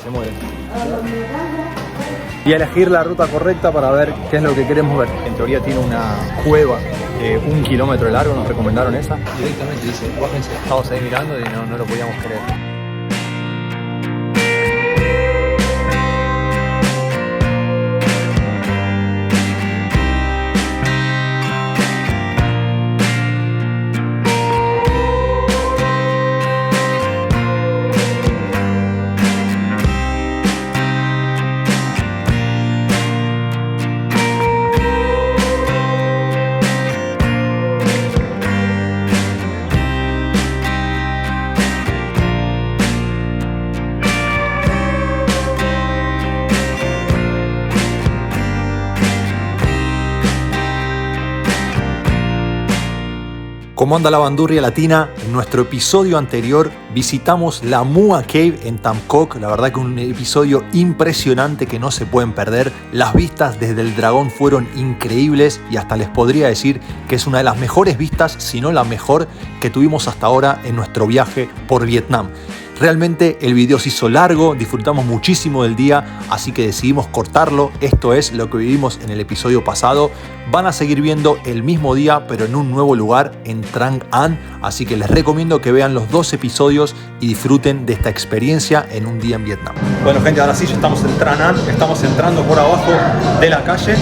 se muere. Y elegir la ruta correcta para ver qué es lo que queremos ver. En teoría tiene una cueva de 1 kilómetro de largo, nos recomendaron esa. Directamente dice, bájense. Estamos ahí mirando y no lo podíamos creer. ¿Cómo anda la bandurria latina? En nuestro episodio anterior visitamos la Mua Cave en Tam Coc. La verdad que un episodio impresionante que no se pueden perder. Las vistas desde el dragón fueron increíbles y hasta les podría decir que es una de las mejores vistas, si no la mejor, que tuvimos hasta ahora en nuestro viaje por Vietnam. Realmente el video se hizo largo, disfrutamos muchísimo del día, así que decidimos cortarlo. Esto es lo que vivimos en el episodio pasado. Van a seguir viendo el mismo día, pero en un nuevo lugar, en Trang An. Así que les recomiendo que vean los 2 episodios y disfruten de esta experiencia en un día en Vietnam. Bueno, gente, ahora sí ya estamos en Trang An. Estamos entrando por abajo de la calle.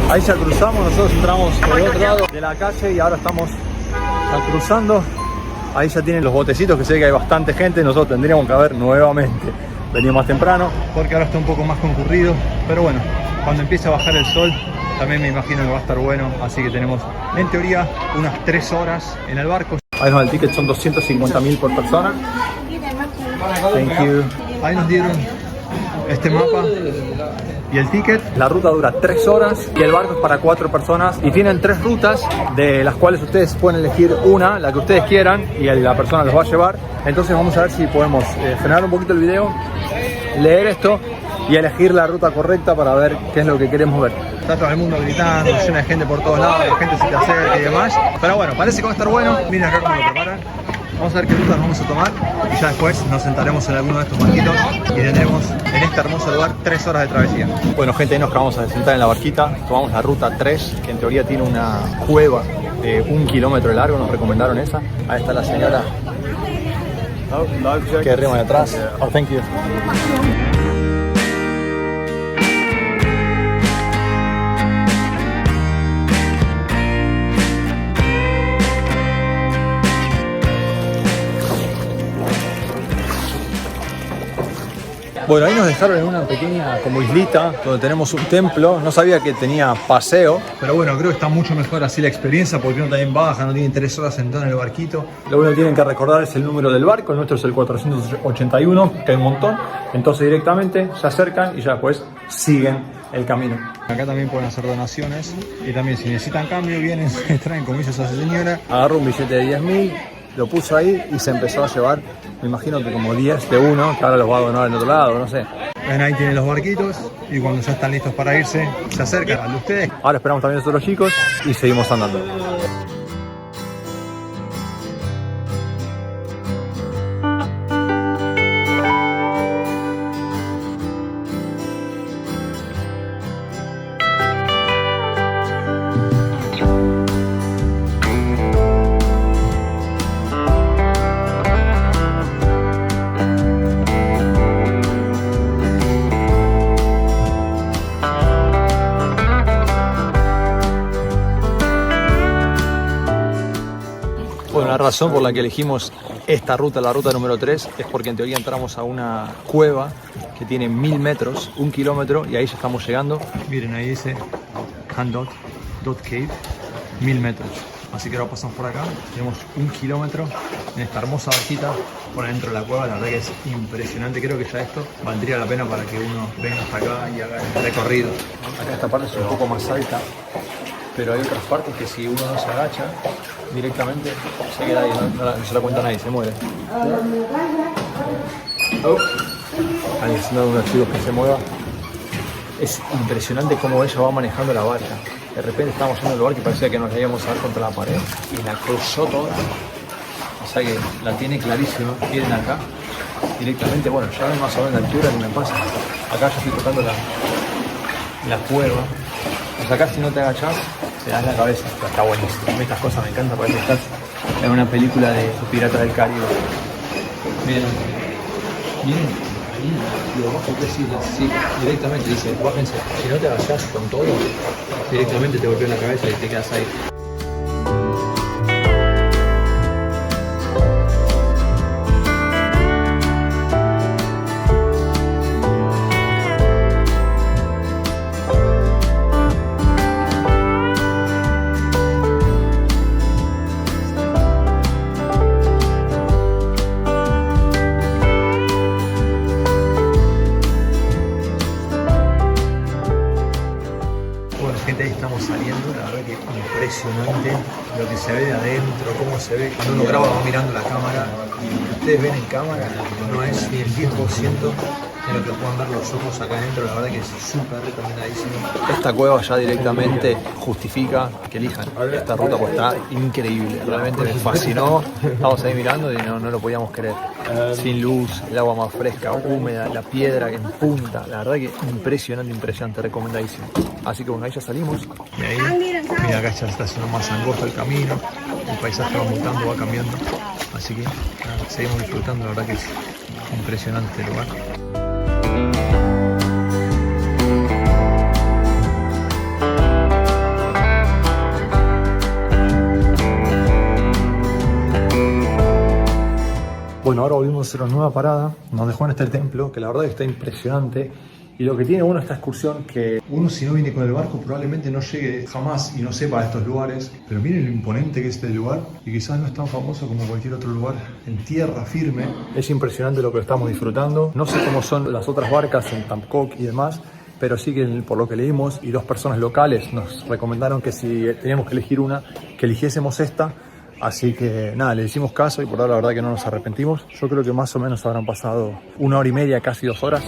Ahí ya cruzamos, nosotros entramos por el otro lado de la calle y ahora estamos ya cruzando. Ahí ya tienen los botecitos, que sé que hay bastante gente. Nosotros tendríamos que haber nuevamente venido más temprano porque ahora está un poco más concurrido. Pero bueno, cuando empiece a bajar el sol también me imagino que va a estar bueno. Así que tenemos en teoría unas 3 horas en el barco. Ahí el ticket son 250.000 por persona. Thank you. Ahí nos dieron este mapa y el ticket. La ruta dura 3 horas y el barco es para 4 personas y tienen 3 rutas, de las cuales ustedes pueden elegir una, la que ustedes quieran, y la persona los va a llevar. Entonces vamos a ver si podemos frenar un poquito el video, leer esto y elegir la ruta correcta para ver qué es lo que queremos ver. Está todo el mundo gritando, llena de gente por todos lados, la gente se te acerca y demás. Pero bueno, parece que va a estar bueno. Miren acá cómo lo preparan. Vamos a ver qué rutas vamos a tomar y ya después nos sentaremos en alguno de estos barquitos y tendremos en este hermoso lugar 3 horas de travesía. Bueno, gente, ahí nos acabamos de sentar en la barquita. Tomamos la ruta 3, que en teoría tiene una cueva de 1 kilómetro de largo, nos recomendaron esa. Ahí está la señora que rema de atrás. Oh, thank you. Bueno, ahí nos dejaron en una pequeña como islita donde tenemos un templo. No sabía que tenía paseo, pero bueno, creo que está mucho mejor así la experiencia porque uno también baja, no tiene 3 horas sentado en el barquito. Lo único que tienen que recordar es el número del barco. El nuestro es el 481, que hay un montón. Entonces directamente se acercan y ya después siguen el camino. Acá también pueden hacer donaciones y también si necesitan cambio vienen, traen como hizo esa señora. Agarró un billete de 10.000, lo puso ahí y se empezó a llevar, me imagino que como 10 de uno, que ahora los va a donar en otro lado, no sé. Ven, ahí tienen los barquitos y cuando ya están listos para irse, se acercan al de ustedes. Ahora esperamos también a nosotros los chicos y seguimos andando. Bueno, la razón por la que elegimos esta ruta, la ruta número 3, es porque en teoría entramos a una cueva que tiene 1000 metros, 1 kilómetro, y ahí ya estamos llegando. Miren, ahí dice Han Dot Cave, 1000 metros. Así que ahora pasamos por acá, tenemos 1 kilómetro en esta hermosa barquita por dentro de la cueva. La verdad que es impresionante, creo que ya esto valdría la pena para que uno venga hasta acá y haga el recorrido. Acá esta parte es un poco más alta, pero hay otras partes que si uno no se agacha directamente se queda ahí, no se la cuenta nadie, se muere. Oh. Ahí están dando unos chicos que se mueva. Es impresionante cómo ella va manejando la barca. De repente estábamos yendo al lugar que parecía que nos la íbamos a dar contra la pared y la cruzó toda. O sea que la tiene clarísima. Miren acá, directamente, bueno, ya ven más o menos la altura que me pasa. Acá yo estoy tocando la cueva. Pues acá si no te agachás, te das la cabeza. Pero está buenísimo. A mí estas cosas me encantan, parece que estás en una película de Piratas del Caribe. Miren, miren. Y lo bajo que sí, directamente dice, bájense, si no te agachás con todo, directamente te golpea en la cabeza y te quedas ahí. Gente, ahí estamos saliendo, la verdad que impresionante lo que se ve de adentro, cómo se ve cuando uno graba va mirando la cámara y lo que ustedes ven en cámara no es ni el 10% de lo que puedan ver los ojos acá adentro, la verdad que es súper recomendadísimo. Esta cueva ya directamente justifica que elijan esta ruta, porque está increíble, realmente me fascinó, estamos ahí mirando y no lo podíamos creer. Sin luz, el agua más fresca, húmeda, la piedra en punta, la verdad que impresionante, recomendadísimo. Así que bueno, ahí ya salimos y ahí, mira, acá ya está haciendo más angosto el camino, el paisaje va mutando, va cambiando, así que nada, seguimos disfrutando, la verdad que es impresionante el lugar. Bueno, ahora volvimos a hacer una nueva parada, nos dejó en este templo, que la verdad que está impresionante. Y lo que tiene bueno esta excursión, que uno si no viene con el barco probablemente no llegue jamás y no sepa de estos lugares. Pero miren lo imponente que es este lugar, y quizás no es tan famoso como cualquier otro lugar en tierra firme. Es impresionante lo que estamos disfrutando. No sé cómo son las otras barcas en Tamcock y demás, pero sí que por lo que leímos y dos personas locales nos recomendaron que si teníamos que elegir una, que eligiésemos esta. Así que nada, le hicimos caso y por ahora la verdad que no nos arrepentimos. Yo creo que más o menos habrán pasado 1 hora y media, casi 2 horas.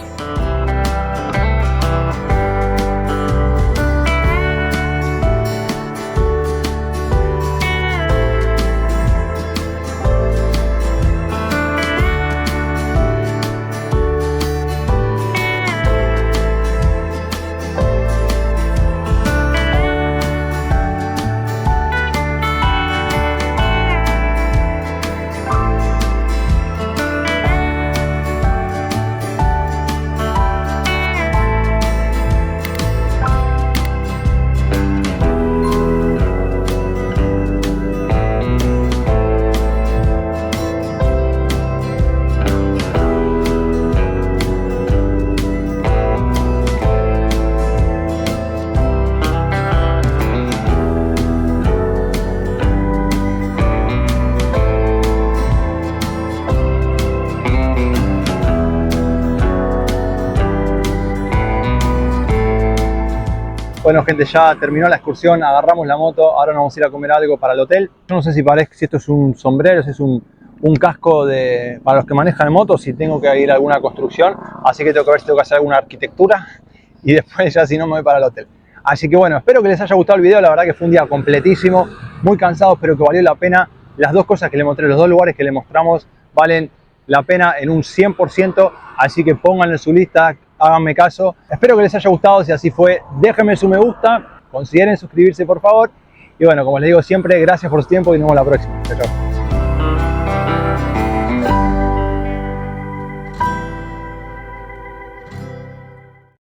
Bueno gente, ya terminó la excursión, agarramos la moto, ahora nos vamos a ir a comer algo para el hotel. Yo no sé si esto es un sombrero, si es un casco para los que manejan motos, si tengo que ir a alguna construcción, así que tengo que ver si tengo que hacer alguna arquitectura y después ya si no me voy para el hotel. Así que bueno, espero que les haya gustado el video, la verdad que fue un día completísimo, muy cansado, pero que valió la pena. Las dos cosas que les mostré, los dos lugares que les mostramos, valen la pena en un 100%, así que pónganlo en su lista, háganme caso. Espero que les haya gustado, si así fue, déjenme su me gusta, consideren suscribirse por favor. Y bueno, como les digo siempre, gracias por su tiempo y nos vemos la próxima. Chao, chao.